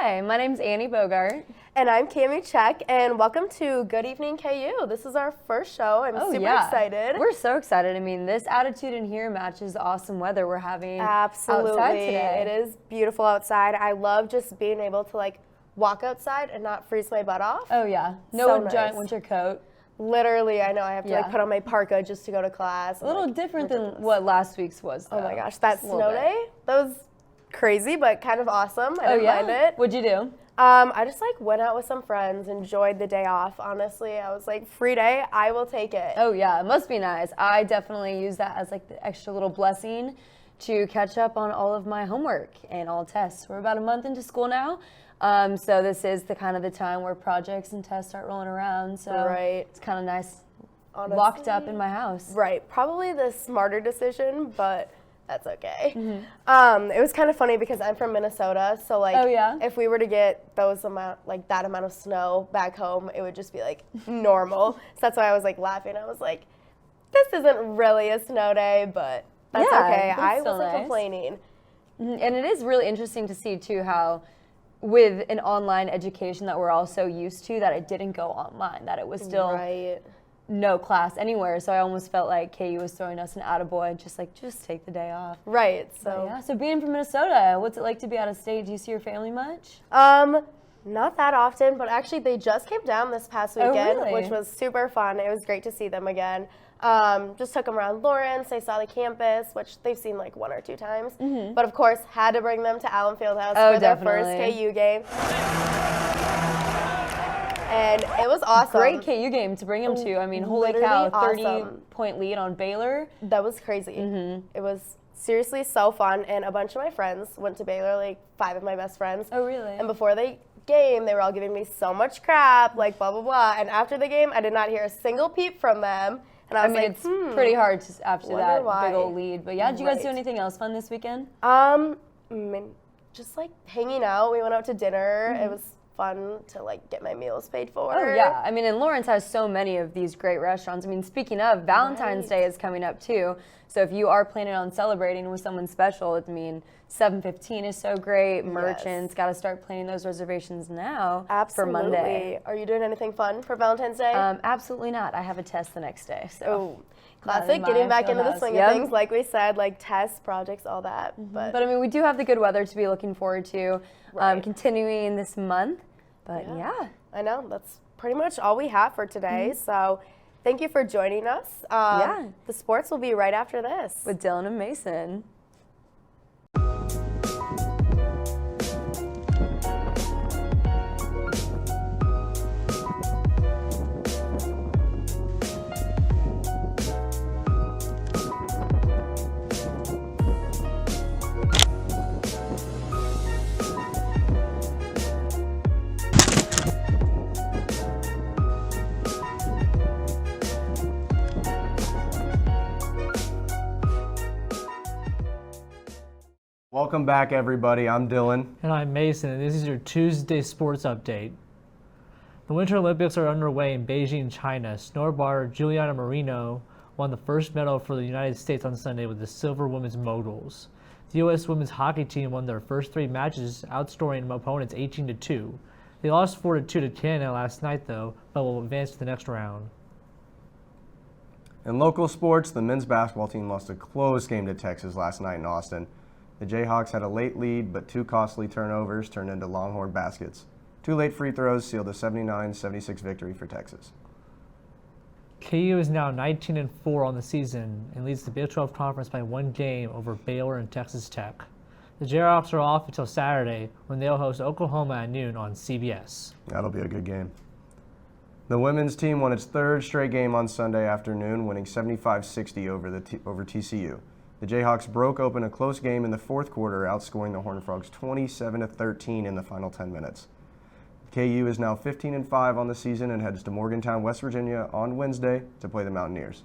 Hi, my name's Annie Bogart. And I'm Cami Check, and welcome to Good Evening KU. This is our first show. I'm super excited. We're so excited. I mean, this attitude in here matches the awesome weather we're having Absolutely. outside today. It is beautiful outside. I love just being able to walk outside and not freeze my butt off. Oh yeah, no giant winter coat. Literally, I know I have to put on my parka just to go to class. A little different than what last week's was, though. Oh my gosh, that snow day, that was crazy, but kind of awesome. I didn't mind it. What'd you do? I just went out with some friends, enjoyed the day off. Honestly, I was like, free day, I will take it. Oh yeah, it must be nice. I definitely use that as the extra little blessing to catch up on all of my homework and all tests. We're about a month into school now. So this is the time where projects and tests start rolling around. So it's kind of nice, honestly, locked up in my house. Right, probably the smarter decision, but that's okay. Mm-hmm. It was kind of funny because I'm from Minnesota, so if we were to get that amount of snow back home, it would just be normal. So that's why I was laughing. I was like, this isn't really a snow day, but that's okay. I wasn't complaining. And it is really interesting to see too how with an online education that we're all so used to, that it didn't go online, that it was still no class anywhere. So I almost felt like KU was throwing us an attaboy, just take the day off. Right. So So being from Minnesota, what's it like to be out of state? Do you see your family much? Not that often, but actually they just came down this past weekend, which was super fun. It was great to see them again. Just took them around Lawrence. They saw the campus, which they've seen 1 or 2 times. Mm-hmm. But of course, had to bring them to Allen Fieldhouse for their first KU game. And it was awesome. Great KU game to bring them to. I mean, holy cow, 30-point lead on Baylor. That was crazy. Mm-hmm. It was seriously so fun. And a bunch of my friends went to Baylor, 5 of my best friends. Oh, really? And before the game, they were all giving me so much crap, blah, blah, blah. And after the game, I did not hear a single peep from them. And I was it's pretty hard after that big old lead. But yeah, did you guys do anything else fun this weekend? Just hanging out. We went out to dinner. Mm-hmm. It was fun to get my meals paid for. Oh yeah, I mean, and Lawrence has so many of these great restaurants. I mean, speaking of, Valentine's Day is coming up too. So if you are planning on celebrating with someone special, 7:15 is so great. Merchants got to start planning those reservations now for Monday. Are you doing anything fun for Valentine's Day? Absolutely not. I have a test the next day. So classic, getting back into the swing of things, like we said, tests, projects, all that. Mm-hmm. But I mean, we do have the good weather to be looking forward to continuing this month. But yeah. I know. That's pretty much all we have for today. Mm-hmm. So thank you for joining us. The sports will be right after this. With Dylan and Mason. Welcome back, everybody. I'm Dylan. And I'm Mason, and this is your Tuesday sports update. The Winter Olympics are underway in Beijing, China. Snowboarder Juliana Marino won the first medal for the United States on Sunday with the silver women's moguls. The U.S. women's hockey team won their first 3 matches, outscoring opponents 18-2. They lost 4-2 to Canada last night, though, but will advance to the next round. In local sports, the men's basketball team lost a close game to Texas last night in Austin. The Jayhawks had a late lead, but 2 costly turnovers turned into Longhorn baskets. 2 late free throws sealed a 79-76 victory for Texas. KU is now 19-4 on the season and leads the Big 12 Conference by 1 game over Baylor and Texas Tech. The Jayhawks are off until Saturday when they'll host Oklahoma at noon on CBS. That'll be a good game. The women's team won its 3rd straight game on Sunday afternoon, winning 75-60 over TCU. The Jayhawks broke open a close game in the 4th quarter, outscoring the Horned Frogs 27-13 in the final 10 minutes. KU is now 15-5 on the season and heads to Morgantown, West Virginia on Wednesday to play the Mountaineers.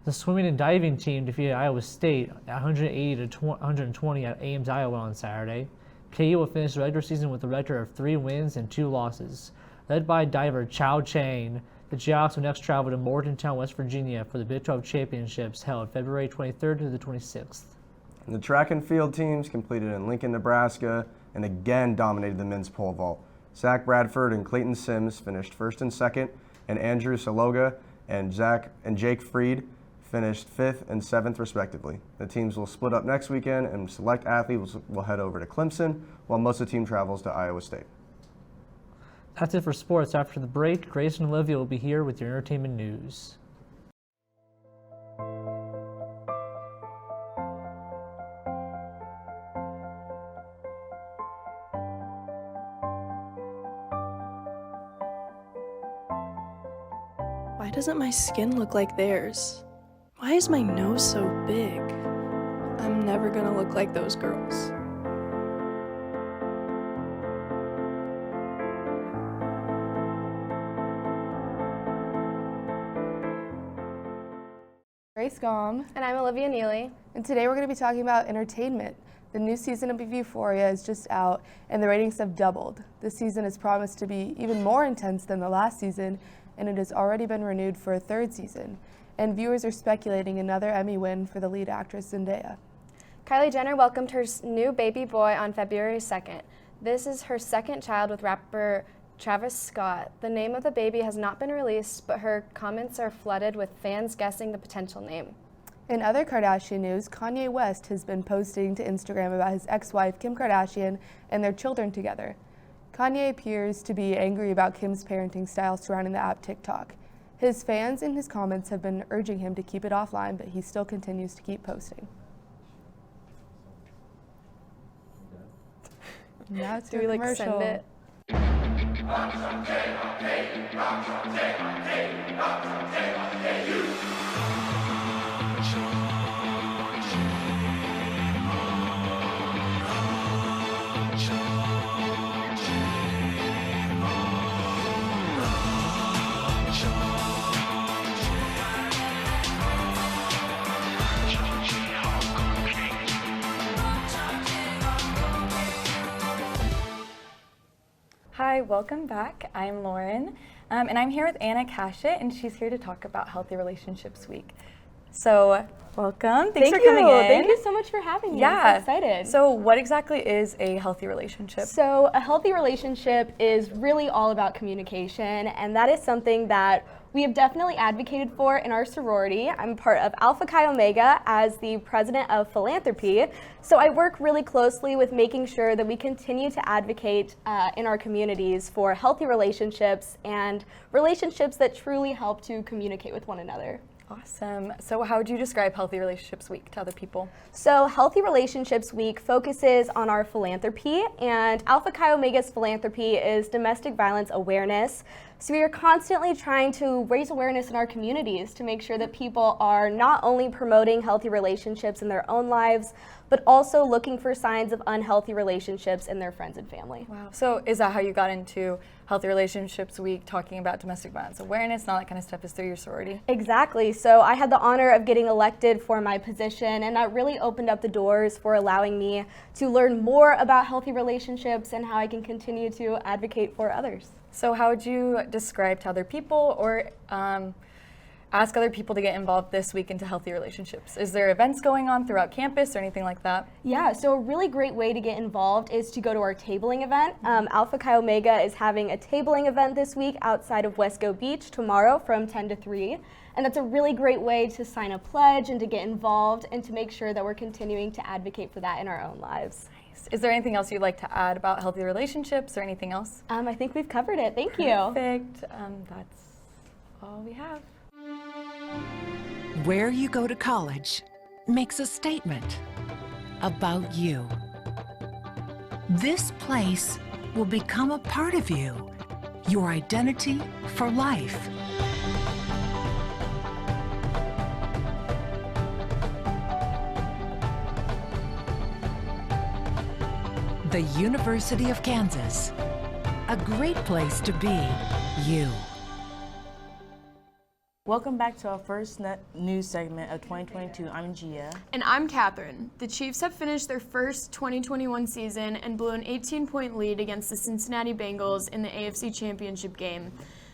The swimming and diving team defeated Iowa State 180-120 at Ames, Iowa on Saturday. KU will finish the regular season with a record of 3 wins and 2 losses. Led by diver Chao Chang, the Jayhawks will next travel to Morgantown, West Virginia for the Big 12 Championships held February 23rd to the 26th. The track and field teams competed in Lincoln, Nebraska, and again dominated the men's pole vault. Zach Bradford and Clayton Sims finished first and second, and Andrew Saloga and Jake Freed finished 5th and 7th respectively. The teams will split up next weekend, and select athletes will head over to Clemson, while most of the team travels to Iowa State. That's it for sports. After the break, Grace and Olivia will be here with your entertainment news. Why doesn't my skin look like theirs? Why is my nose so big? I'm never gonna look like those girls. Grace Gom. And I'm Olivia Neely. And today we're going to be talking about entertainment. The new season of Euphoria is just out, and the ratings have doubled. This season is promised to be even more intense than the last season, and it has already been renewed for a third season. And viewers are speculating another Emmy win for the lead actress Zendaya. Kylie Jenner welcomed her new baby boy on February 2nd. This is her second child with rapper Travis Scott. The name of the baby has not been released, but her comments are flooded with fans guessing the potential name. In other Kardashian news, Kanye West has been posting to Instagram about his ex-wife Kim Kardashian and their children together. Kanye appears to be angry about Kim's parenting style surrounding the app TikTok. His fans in his comments have been urging him to keep it offline, but he still continues to keep posting. Now it's Do we commercial. send it? Hi, welcome back. I'm Lauren, and I'm here with Anna Cashatt, and she's here to talk about Healthy Relationships Week. So, welcome. Thanks for coming in. Thank you so much for having me. Yeah. I'm so excited. So, what exactly is a healthy relationship? So, a healthy relationship is really all about communication, and that is something that we have definitely advocated for in our sorority. I'm part of Alpha Chi Omega as the president of Philanthropy. So I work really closely with making sure that we continue to advocate in our communities for healthy relationships and relationships that truly help to communicate with one another. Awesome. So how would you describe Healthy Relationships Week to other people? So Healthy Relationships Week focuses on our philanthropy, and Alpha Chi Omega's philanthropy is domestic violence awareness. So we are constantly trying to raise awareness in our communities to make sure that people are not only promoting healthy relationships in their own lives, but also looking for signs of unhealthy relationships in their friends and family. Wow. So is that how you got into Healthy Relationships Week, talking about domestic violence awareness and all that kind of stuff is through your sorority? Exactly. So I had the honor of getting elected for my position, and that really opened up the doors for allowing me to learn more about healthy relationships and how I can continue to advocate for others. So how would you describe to other people or ask other people to get involved this week into healthy relationships? Is there events going on throughout campus or anything like that? Yeah, so a really great way to get involved is to go to our tabling event. Alpha Chi Omega is having a tabling event this week outside of Wesco Beach tomorrow from 10 to 3. And that's a really great way to sign a pledge and to get involved and to make sure that we're continuing to advocate for that in our own lives. Is there anything else you'd like to add about healthy relationships or anything else? I think we've covered it. Thank you. Perfect. That's all we have. Where you go to college makes a statement about you. This place will become a part of you, your identity for life. The University of Kansas, a great place to be you. Welcome back to our first news segment of 2022. I'm Gia. And I'm Catherine. The Chiefs have finished their first 2021 season and blew an 18-point lead against the Cincinnati Bengals in the AFC Championship game.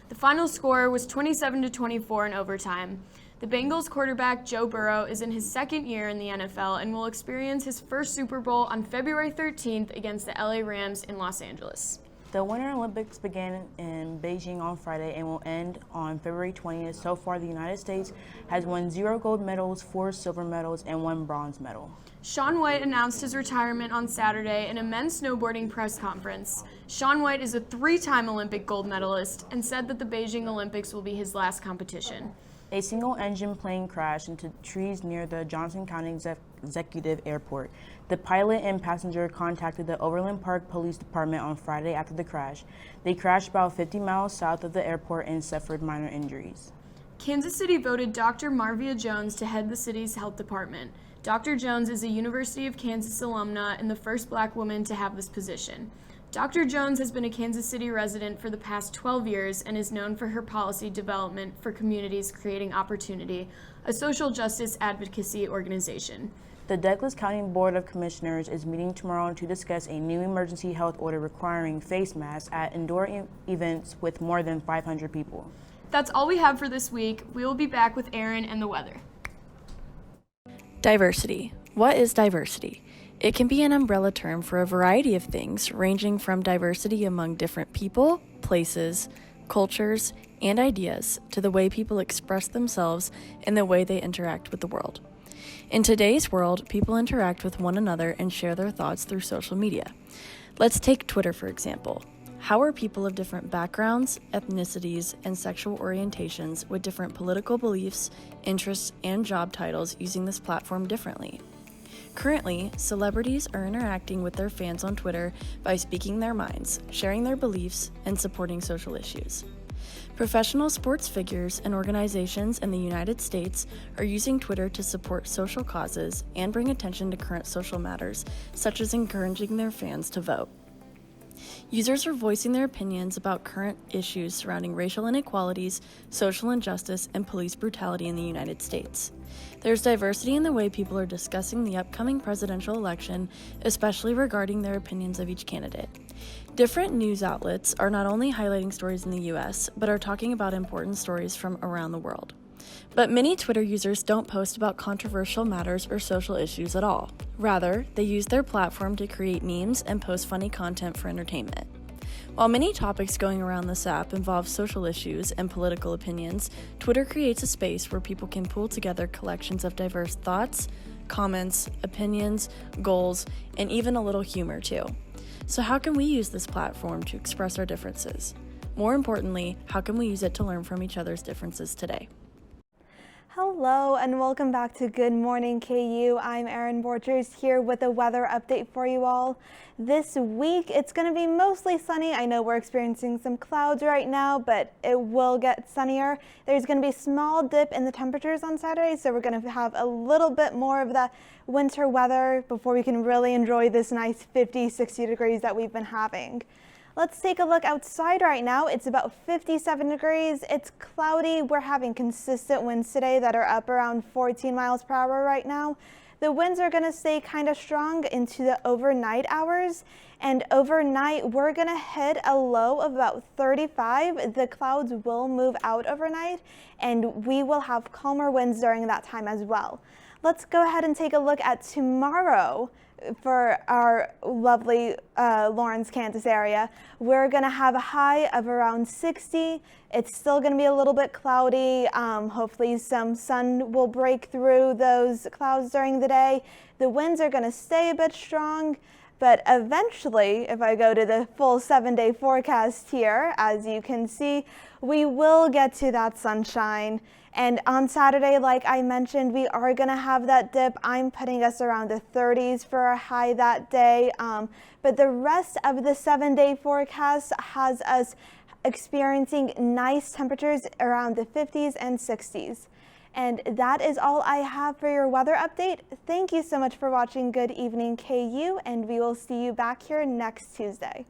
The final score was 27-24 in overtime. The Bengals quarterback Joe Burrow is in his second year in the NFL and will experience his first Super Bowl on February 13th against the LA Rams in Los Angeles. The Winter Olympics began in Beijing on Friday and will end on February 20th. So far, the United States has won 0 gold medals, 4 silver medals, and 1 bronze medal. Shaun White announced his retirement on Saturday in a men's snowboarding press conference. Shaun White is a 3-time Olympic gold medalist and said that the Beijing Olympics will be his last competition. A single-engine plane crashed into trees near the Johnson County Executive Airport. The pilot and passenger contacted the Overland Park Police Department on Friday after the crash. They crashed about 50 miles south of the airport and suffered minor injuries. Kansas City voted Dr. Marvia Jones to head the city's health department. Dr. Jones is a University of Kansas alumna and the first Black woman to have this position. Dr. Jones has been a Kansas City resident for the past 12 years and is known for her policy development for Communities Creating Opportunity, a social justice advocacy organization. The Douglas County Board of Commissioners is meeting tomorrow to discuss a new emergency health order requiring face masks at indoor events with more than 500 people. That's all we have for this week. We will be back with Aaron and the weather. Diversity. What is diversity? It can be an umbrella term for a variety of things, ranging from diversity among different people, places, cultures, and ideas, to the way people express themselves and the way they interact with the world. In today's world, people interact with one another and share their thoughts through social media. Let's take Twitter, for example. How are people of different backgrounds, ethnicities, and sexual orientations with different political beliefs, interests, and job titles using this platform differently? Currently, celebrities are interacting with their fans on Twitter by speaking their minds, sharing their beliefs, and supporting social issues. Professional sports figures and organizations in the United States are using Twitter to support social causes and bring attention to current social matters, such as encouraging their fans to vote. Users are voicing their opinions about current issues surrounding racial inequalities, social injustice, and police brutality in the United States. There's diversity in the way people are discussing the upcoming presidential election, especially regarding their opinions of each candidate. Different news outlets are not only highlighting stories in the US, but are talking about important stories from around the world. But many Twitter users don't post about controversial matters or social issues at all. Rather, they use their platform to create memes and post funny content for entertainment. While many topics going around this app involve social issues and political opinions, Twitter creates a space where people can pull together collections of diverse thoughts, comments, opinions, goals, and even a little humor too. So how can we use this platform to express our differences? More importantly, how can we use it to learn from each other's differences today? Hello and welcome back to Good Morning KU. I'm Erin Borchers here with a weather update for you all. This week it's going to be mostly sunny. I know we're experiencing some clouds right now, but it will get sunnier. There's going to be a small dip in the temperatures on Saturday, so we're going to have a little bit more of the winter weather before we can really enjoy this nice 50, 60 degrees that we've been having. Let's take a look outside right now. It's about 57 degrees. It's cloudy. We're having consistent winds today that are up around 14 miles per hour right now. The winds are going to stay kind of strong into the overnight hours. And overnight, we're going to hit a low of about 35. The clouds will move out overnight, and we will have calmer winds during that time as well. Let's go ahead and take a look at tomorrow. For our lovely Lawrence, Kansas area, we're going to have a high of around 60. It's still going to be a little bit cloudy. Hopefully some sun will break through those clouds during the day. The winds are going to stay a bit strong, but eventually, if I go to the full 7-day forecast here, as you can see, we will get to that sunshine. And on Saturday, like I mentioned, we are going to have that dip. I'm putting us around the 30s for a high that day. But the rest of the 7-day forecast has us experiencing nice temperatures around the 50s and 60s. And that is all I have for your weather update. Thank you so much for watching Good Evening KU, and we will see you back here next Tuesday.